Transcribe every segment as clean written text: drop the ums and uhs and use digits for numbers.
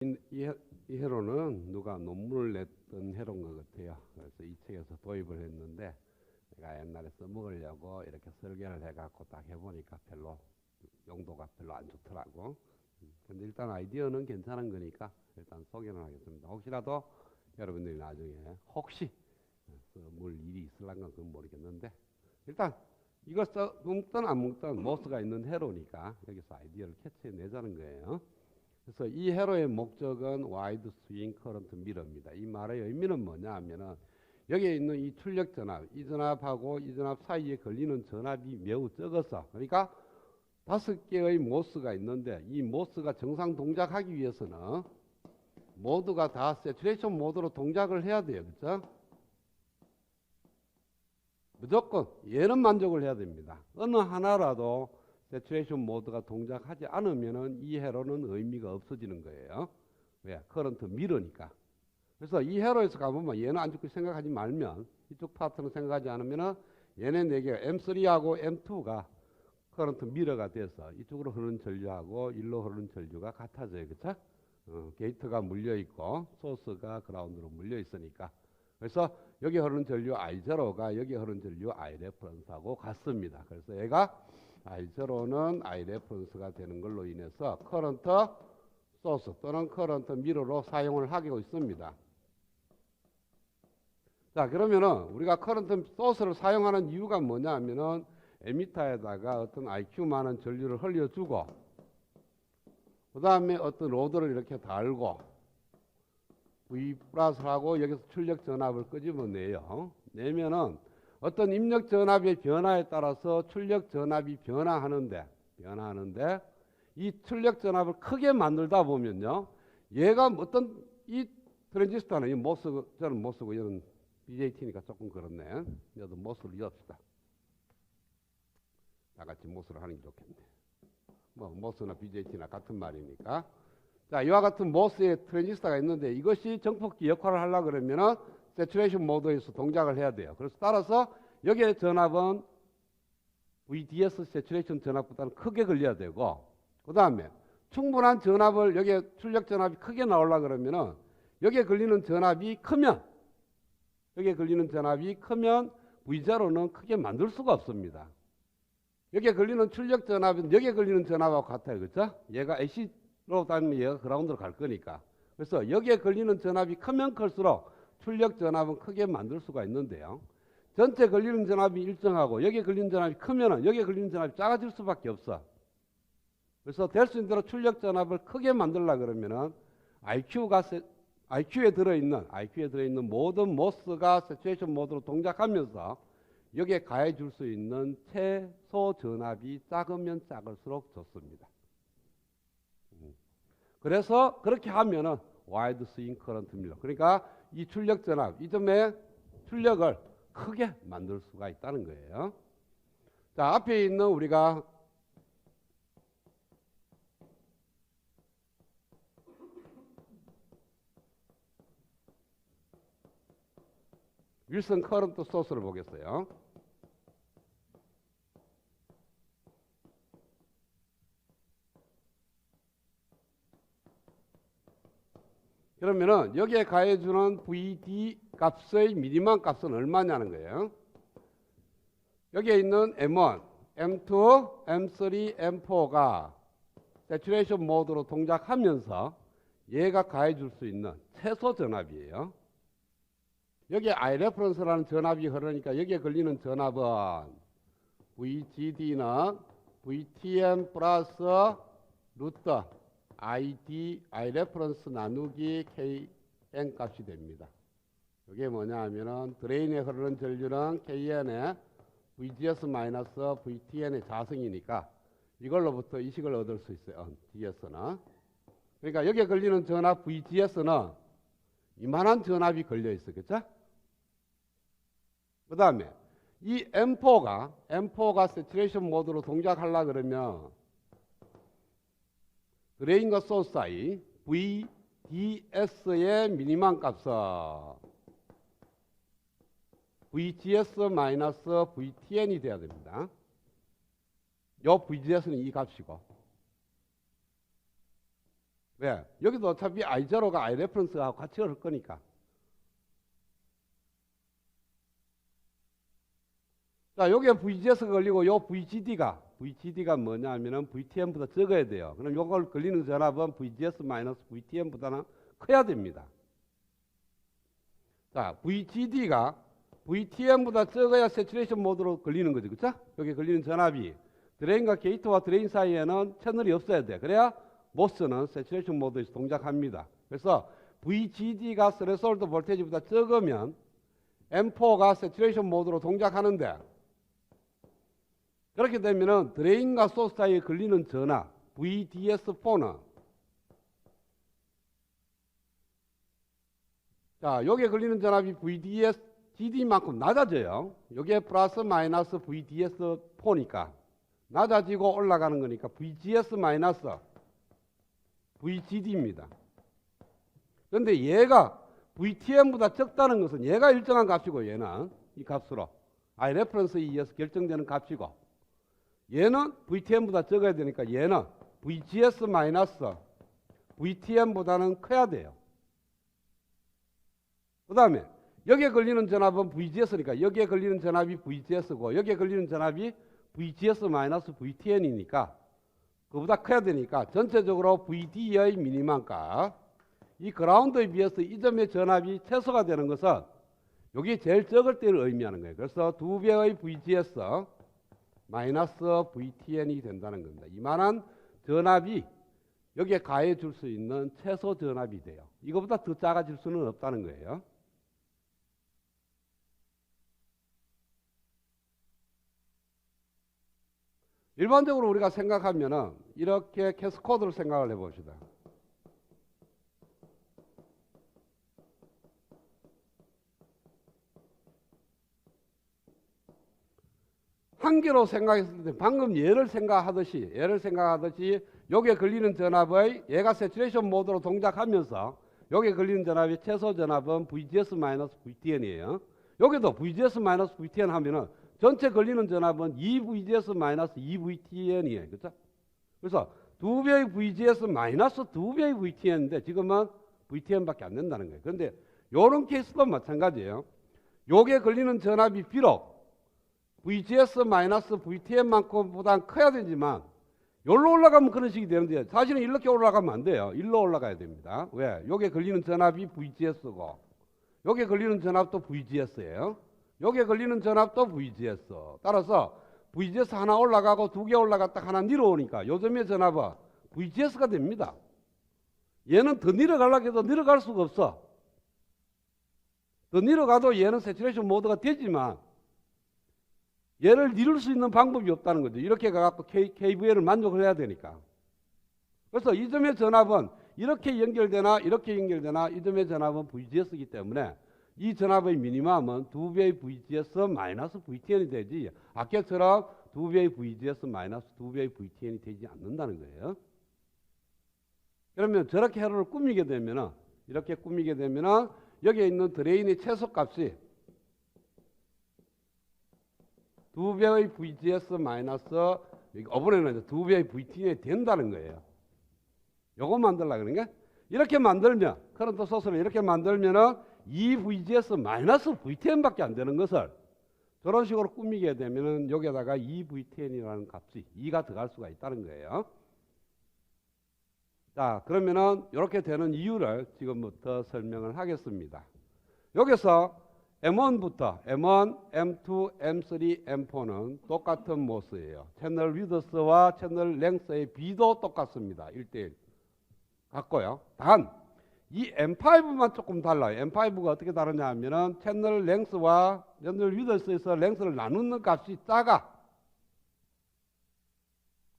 이 회로는 누가 논문을 냈던 회로인 것 같아요. 그래서 이 책에서 도입을 했는데 내가 옛날에 써먹으려고 이렇게 설계를 해갖고 딱 해보니까 별로 용도가 별로 안 좋더라고. 근데 일단 아이디어는 괜찮은 거니까 일단 소개는 하겠습니다. 혹시라도 여러분들이 나중에 혹시 써물 일이 있을란가 그건 모르겠는데 일단 이걸 뭉든 안 뭉든 모스가 있는 회로니까 여기서 아이디어를 캐치해내자는 거예요. 그래서 이 회로의 목적은 와이드 스윙 커런트 미러입니다. 이 말의 의미는 뭐냐 하면은 여기에 있는 이 출력 전압, 이 전압하고 이 전압 사이에 걸리는 전압이 매우 적어서 그러니까 5개의 모스가 있는데 이 모스가 정상 동작하기 위해서는 모두가 다 세츄레이션 모드로 동작을 해야 돼요. 그렇죠? 무조건 얘는 만족을 해야 됩니다. 어느 하나라도 세츄레이션 모드가 동작하지 않으면은 이 회로는 의미가 없어지는 거예요. 왜? 커런트 미러니까. 그래서 이 회로에서 가보면 얘는 안 좋게 생각하지 말면 이쪽 파트는 생각하지 않으면은 얘네 4개가 M3하고 M2가 커런트 미러가 돼서 이쪽으로 흐르는 전류하고 일로 흐르는 전류가 같아져요. 그쵸? 게이트가 물려 있고 소스가 그라운드로 물려 있으니까. 그래서 여기 흐르는 전류 I0가 여기 흐르는 전류 I 레퍼런스하고 같습니다. 그래서 얘가 I0는 I 레퍼런스가 되는 걸로 인해서 커런트 소스 또는 커런트 미러로 사용을 하고 있습니다. 자, 그러면은 우리가 커런트 소스를 사용하는 이유가 뭐냐 하면은 에미터에다가 어떤 IQ 많은 전류를 흘려주고 그 다음에 어떤 로드를 이렇게 달고 V 플러스를 하고 여기서 출력 전압을 끄집어내요. 내면은 어떤 입력 전압의 변화에 따라서 출력 전압이 변화하는데 이 출력 전압을 크게 만들다 보면요. 얘가 어떤 이 트랜지스터는 이 모스, 저는 모스고 얘는 BJT니까 조금 그렇네. 얘도 모스를 이읍시다. 다 같이 모스를 하는 게 좋겠네. 뭐 모스나 BJT나 같은 말이니까. 자, 이와 같은 모스의 트랜지스터가 있는데 이것이 정폭기 역할을 하려고 그러면은 세츄레이션 모드에서 동작을 해야 돼요. 그래서 따라서 여기에 전압은 VDS 세츄레이션 전압보다는 크게 걸려야 되고 그 다음에 충분한 전압을 여기에 출력 전압이 크게 나오려고 그러면은 여기에 걸리는 전압이 크면 V0는 크게 만들 수가 없습니다. 여기에 걸리는 출력 전압은 여기에 걸리는 전압하고 같아요. 그렇죠? 얘가 AC로 다니면 얘가 그라운드로 갈 거니까. 그래서 여기에 걸리는 전압이 크면 클수록 출력 전압은 크게 만들 수가 있는데요. 전체 걸리는 전압이 일정하고 여기에 걸리는 전압이 크면은 여기에 걸리는 전압이 작아질 수밖에 없어. 그래서 될 수 있는 대로 출력 전압을 크게 만들려고 그러면은 IQ에 들어있는 모든 모스가 세츄레이션 모드로 동작하면서 여기에 가해 줄 수 있는 최소 전압이 작으면 작을수록 좋습니다. 그래서 그렇게 하면은 와이드 스윙 커런트 밀러. 그러니까 이 출력 전압, 이 점에 출력을 크게 만들 수가 있다는 거예요. 자, 앞에 있는 우리가 윌슨 커런트 소스를 보겠어요. 그러면은 여기에 가해주는 VD 값의 미니멈 값은 얼마냐는 거예요. 여기에 있는 M1, M2, M3, M4가 세츄레이션 모드로 동작하면서 얘가 가해줄 수 있는 최소 전압이에요. 여기에 I 레퍼런스라는 전압이 흐르니까 여기에 걸리는 전압은 VGD는 VTM 플러스 루트 ID, I 레퍼런스 나누기 KN 값이 됩니다. 이게 뭐냐 하면은 드레인에 흐르는 전류는 KN의 VGS 마이너스 VTN의 자성이니까 이걸로부터 이식을 얻을 수 있어요. DS는. 그러니까 여기에 걸리는 전압 VGS는 이만한 전압이 걸려 있어. 그쵸? 그 다음에 이 M4가 세츄레이션 모드로 동작하려고 그러면 드레인과 소스 사이 VDS의 미니멈 값은 VGS 마이너스 VTN이 돼야 됩니다. 요 VGS는 이 값이고 왜? 여기도 어차피 I0가 I 레퍼런스하고 같이 흐를 거니까. 자, 여기에 VGS가 걸리고 요 VGD가 뭐냐 하면은 VTM보다 적어야 돼요. 그럼 요걸 걸리는 전압은 VGS 마이너스 VTM보다는 커야 됩니다. 자, VGD가 VTM보다 적어야 세츄레이션 모드로 걸리는 거죠. 그쵸? 여기 걸리는 전압이 드레인과 게이트와 드레인 사이에는 채널이 없어야 돼. 그래야 모스는 세츄레이션 모드에서 동작합니다. 그래서 VGD가 스레솔드 볼테이지보다 적으면 M4가 세츄레이션 모드로 동작하는데, 그렇게 되면은 드레인과 소스 사이에 걸리는 전압 VDS4는, 자, 여기에 걸리는 전압이 VDSGD만큼 낮아져요. 여기에 플러스 마이너스 VDS4니까 낮아지고 올라가는 거니까 VGS 마이너스 VGD입니다. 그런데 얘가 VTM보다 적다는 것은 얘가 일정한 값이고, 얘는 이 값으로 I 레퍼런스에 의해서 결정되는 값이고, 얘는 VTM보다 적어야 되니까 얘는 VGS 마이너스 VTM보다는 커야 돼요. 그 다음에 여기에 걸리는 전압은 VGS니까 여기에 걸리는 전압이 VGS고 여기에 걸리는 전압이 VGS 마이너스 VTN이니까 그보다 커야 되니까 전체적으로 VD의 미니멈 값, 이 그라운드에 비해서 이 점의 전압이 최소가 되는 것은 여기 제일 적을 때를 의미하는 거예요. 그래서 2배의 VGS 마이너스 VTN이 된다는 겁니다. 이만한 전압이 여기에 가해 줄 수 있는 최소 전압이 돼요. 이거보다 더 작아질 수는 없다는 거예요. 일반적으로 우리가 생각하면은 이렇게 캐스코드를 생각을 해봅시다. 한 개로 생각했을 때 방금 얘를 생각하듯이 여기에 걸리는 전압의 얘가 세츄레이션 모드로 동작하면서 여기에 걸리는 전압의 최소 전압은 VGS 마이너스 VTN이에요. 여기도 VGS 마이너스 VTN 하면은 전체 걸리는 전압은 2VGS 마이너스 2VTN이에요. 그렇죠? 그래서 2배의 VGS 마이너스 2배의 VTN인데 지금은 VTN밖에 안 된다는 거예요. 그런데 이런 케이스도 마찬가지예요. 여기에 걸리는 전압이 비록 VGS 마이너스 VTN만큼보다 커야 되지만 여기로 올라가면 그런 식이 되는데 사실은 이렇게 올라가면 안 돼요. 일로 올라가야 됩니다. 왜? 여기에 걸리는 전압이 VGS고 여기에 걸리는 전압도 VGS예요. 여기에 걸리는 전압도 VGS. 따라서 VGS 하나 올라가고 두 개 올라갔다 하나 내려오니까 요즘의 전압은 VGS가 됩니다. 얘는 더 내려가려고 해도 내려갈 수가 없어. 더 내려가도 얘는 세츄레이션 모드가 되지만 얘를 이룰 수 있는 방법이 없다는 거죠. 이렇게 가갖고 KVL을 만족을 해야 되니까. 그래서 이 점의 전압은 이렇게 연결되나 이렇게 연결되나 이 점의 전압은 VGS이기 때문에 이 전압의 미니멈은 2배의 VGS 마이너스 VTN이 되지 아까처럼 2배의 VGS 마이너스 2배의 VTN이 되지 않는다는 거예요. 그러면 저렇게 회로를 꾸미게 되면은 이렇게 꾸미게 되면은 여기에 있는 드레인의 최소값이 2배의 VGS 마이너스 이번에는 2배의 VTN이 된다는 거예요. 요거 만들려고 그러는 게 이렇게 만들면 커런트 소스를 이렇게 만들면은 2VGS 마이너스 VTN밖에 안 되는 것을 저런 식으로 꾸미게 되면은 여기에다가 2VTN이라는 값이 2가 들어갈 수가 있다는 거예요. 자, 그러면은 이렇게 되는 이유를 지금부터 설명을 하겠습니다. 여기서 M1부터 M1, M2, M3, M4는 똑같은 모스예요. 채널 위드스와 채널 랭스의 비도 똑같습니다. 1대1 같고요. 단 이 M5만 조금 달라요. M5가 어떻게 다르냐 하면은 채널 랭스와 채널 위드스에서 랭스를 나누는 값이 작아.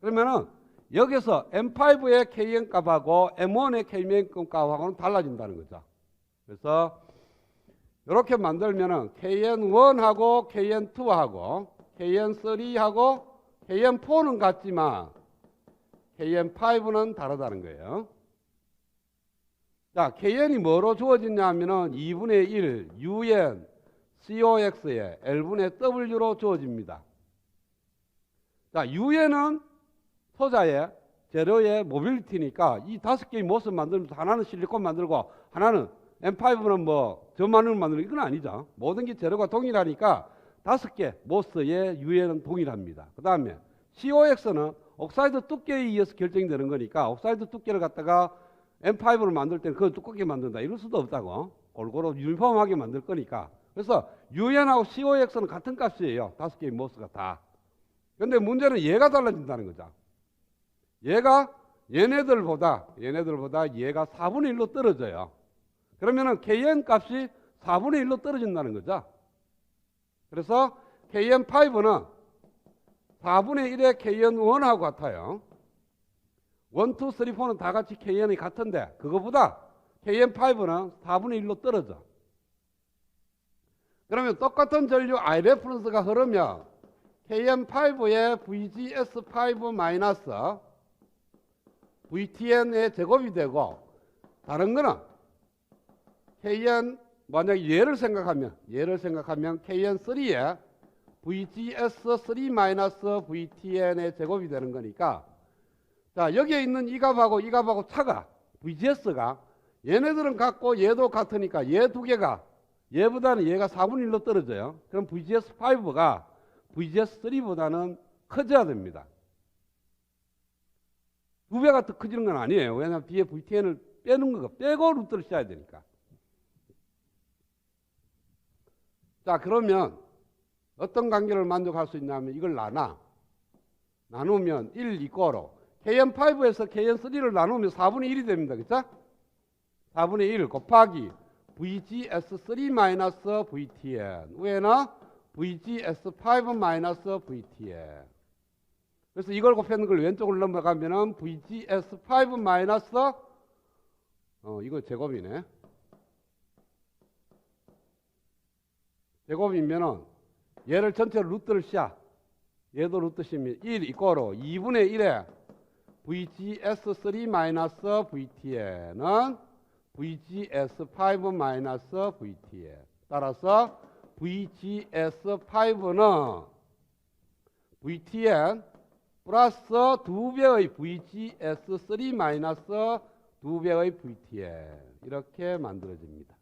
그러면은 여기서 M5의 KN 값하고 M1의 KN 값하고는 달라진다는 거죠. 그래서 이렇게 만들면은 KN1하고 KN2하고 KN3하고 KN4는 같지만 KN5는 다르다는 거예요. 자, KN이 뭐로 주어지냐 하면은 2분의 1 UN COX에 L분의 W로 주어집니다. 자, UN은 소자의 재료의 모빌리티니까 이 5개의 모습 만들면서 하나는 실리콘 만들고 하나는 M5는 뭐 저만을 만들고 이건 아니죠. 모든 게 재료가 동일하니까 5개 모스의 유해는 동일합니다. 그 다음에 COX는 옥사이드 두께에 의해서 결정되는 거니까 옥사이드 두께를 갖다가 M5를 만들 때는 그걸 두껍게 만든다 이럴 수도 없다고. 골고루 유니폼하게 만들 거니까. 그래서 유엔하고 COX는 같은 값이에요. 5개의 모스가 다. 근데 문제는 얘가 달라진다는 거죠. 얘가 얘네들보다 얘가 4분의 1로 떨어져요. 그러면은 KN 값이 4분의 1로 떨어진다는 거죠. 그래서 KN5는 4분의 1의 KN1하고 같아요. 1, 2, 3, 4는 다 같이 KN이 같은데 그거보다 KN5는 4분의 1로 떨어져. 그러면 똑같은 전류 I 레퍼런스가 흐르면 KN5의 VGS5 마이너스 VTN의 제곱이 되고 다른 거는 KN 만약에 얘를 생각하면 KN3의 VGS3 마이너스 VTN의 제곱이 되는 거니까 자 여기에 있는 이 값하고 차가 VGS가 얘네들은 같고 얘도 같으니까 얘 두 개가 얘보다는 얘가 4분의 1로 떨어져요. 그럼 VGS5가 VGS3보다는 커져야 됩니다. 2배가 더 커지는 건 아니에요. 왜냐하면 뒤에 VTN을 빼는 거고 빼고 루트를 씌워야 되니까. 자 그러면 어떤 관계를 만족할 수 있냐면 이걸 나누면 1 이꼬로 KN5에서 KN3를 나누면 4분의 1이 됩니다. 그렇죠? 4분의 1 곱하기 VGS3 마이너스 VTN 위에는 VGS5 마이너스 VTN. 그래서 이걸 곱하는 걸 왼쪽으로 넘어가면은 VGS5 마이너스 이거 제곱이네. 제곱이면은 얘를 전체로 루트를 씌워. 얘도 루트 씌우면 1 이꼬로 2분의 1에 VGS3 마이너스 VTN은 VGS5 마이너스 VTN. 따라서 VGS5는 VTN 플러스 2배의 VGS3 마이너스 2배의 VTN 이렇게 만들어집니다.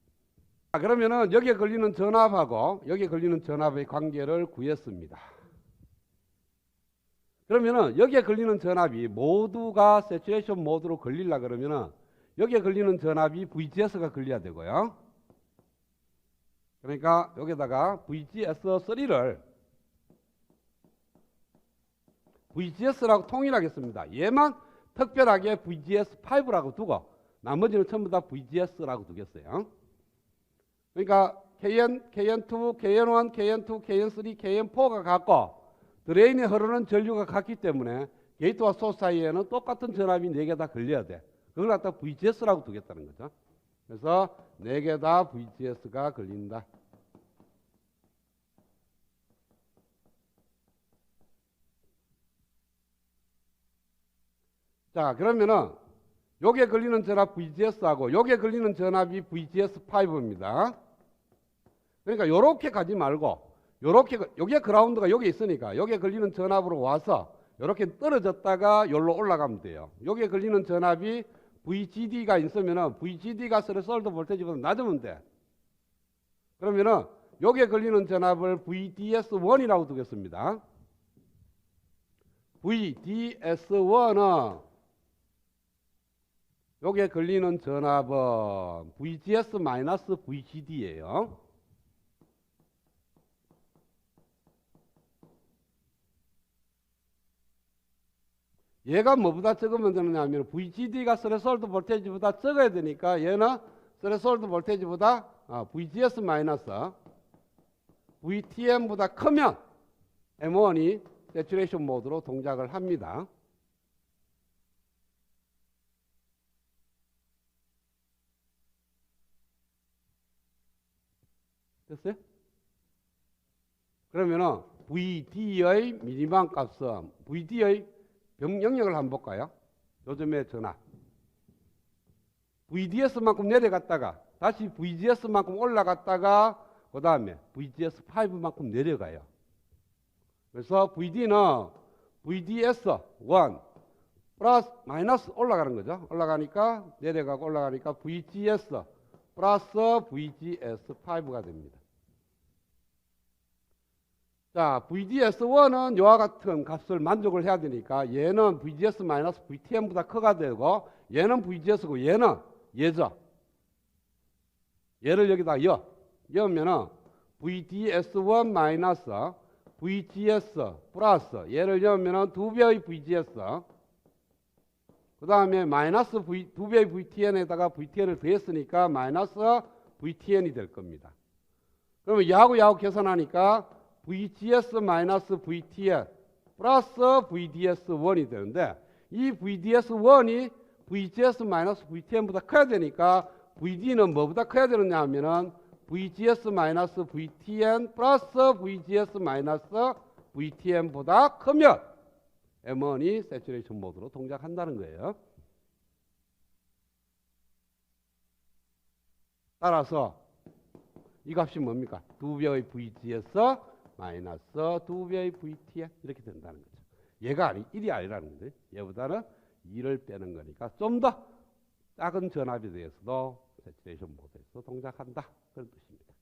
자, 그러면은 여기에 걸리는 전압하고 여기에 걸리는 전압의 관계를 구했습니다. 그러면은 여기에 걸리는 전압이 모두가 세츄레이션 모드로 걸리려 그러면은 여기에 걸리는 전압이 VGS가 걸려야 되고요. 그러니까 여기다가 VGS3를 VGS라고 통일하겠습니다. 얘만 특별하게 VGS5라고 두고 나머지는 전부 다 VGS라고 두겠어요. 그러니까 KN, KN2, KN1, KN2, KN3, KN4가 같고 드레인에 흐르는 전류가 같기 때문에 게이트와 소스 사이에는 똑같은 전압이 4개 다 걸려야 돼. 그걸 갖다 VGS라고 두겠다는 거죠. 그래서 4개 다 VGS가 걸린다. 자, 그러면은 여기에 걸리는 전압 VGS하고 여기에 걸리는 전압이 VGS5입니다. 그러니까 요렇게 가지 말고 요렇게 여기에 그라운드가 여기 있으니까 여기에 걸리는 전압으로 와서 요렇게 떨어졌다가 여기로 올라가면 돼요. 여기에 걸리는 전압이 VGD가 있으면은 VGD가 스레솔드 볼테이지보다 낮으면 돼. 그러면은 여기에 걸리는 전압을 VDS1이라고 두겠습니다. VDS1은 여기에 걸리는 전압은 VGS-VGD예요. 얘가 뭐보다 적으면 되느냐면 VGD가 스레솔드 볼테이지보다 적어야 되니까 얘는 스레솔드 볼테이지보다 VGS 마이너스 VTM보다 크면 M1이 세츄레이션 모드로 동작을 합니다. 됐어요? 그러면은 VD의 미니멈 값은 VD의 영역을 한번 볼까요? 요즘의 전압. VDS만큼 내려갔다가 다시 VGS만큼 올라갔다가 그 다음에 VGS5만큼 내려가요. 그래서 VD는 VDS1, 플러스 마이너스 올라가는 거죠. 올라가니까 내려가고 올라가니까 VGS 플러스 VGS5가 됩니다. 자, VGS1은 이와 같은 값을 만족을 해야 되니까 얘는 VGS 마이너스 VTM보다 커가 되고 얘는 VGS고 얘는 얘죠. 얘를 여기다 여면은 VGS1 마이너스 VGS 플러스 얘를 여면은 2배의 VGS 그 다음에 마이너스 2배의 VTN에다가 VTN을 더했으니까 마이너스 VTN이 될 겁니다. 그러면 야하고 계산하니까 VGS 마이너스 VTN 플러스 VDS1이 되는데 이 VDS1이 VGS 마이너스 VTN보다 커야 되니까 VD는 뭐보다 커야 되느냐 하면은 VGS 마이너스 VTN 플러스 VGS 마이너스 VTN보다 크면 M1이 세츄레이션 모드로 동작한다는 거예요. 따라서 이 값이 뭡니까? 2배의 VGS 마이너스 2배의 VTN 이렇게 된다는 거죠. 얘가 1이 아니라는 거예요. 얘보다는 2를 빼는 거니까 좀 더 작은 전압에 대해서도 세츄레이션 모드에서 동작한다. 그런 뜻입니다.